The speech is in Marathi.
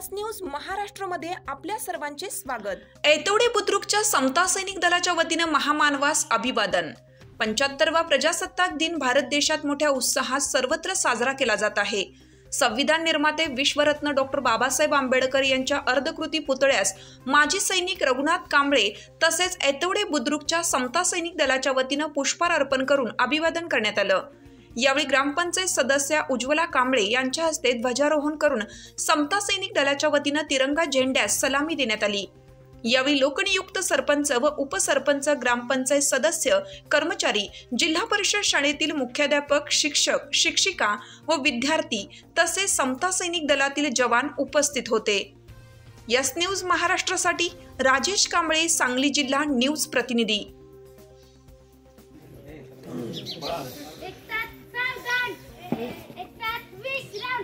यस न्यूज महाराष्ट्रमध्ये आपल्या सर्वांचे स्वागत। ऐतवडे बुद्रुकच्या समता सैनिक दलाच्या वतीने महामानवास अभिवादन। 75वा प्रजासत्ताक दिन भारत देशात मोठ्या उत्साहात सर्वत्र साजरा केला जात आहे। संविधान निर्माते विश्वरत्न डॉक्टर बाबासाहेब आंबेडकर यांच्या अर्धकृती पुतळ्यास माजी सैनिक रघुनाथ कांबळे तसेच ऐतवडे बुद्रुकच्या समता सैनिक दलाच्या वतीने पुष्पहार अर्पण करून अभिवादन करण्यात आलं। यावेळी ग्रामपंचायत सदस्य उज्ज्वला कांबळे यांच्या हस्ते ध्वजारोहण करून समता सैनिक दलाच्या वतीने तिरंगा झेंड्यास सलामी देण्यात आली। यावेळी लोकनियुक्त सरपंच व उपसरपंच, ग्रामपंचायत सदस्य, कर्मचारी, जिल्हा परिषद शाळेतील मुख्याध्यापक, शिक्षक, शिक्षिका व विद्यार्थी तसेच समता सैनिक दलातील जवान उपस्थित होते। यस न्यूज महाराष्ट्रासाठी राजेश कांबळे, सांगली जिल्हा न्यूज प्रतिनिधी। एक साथ विश्राम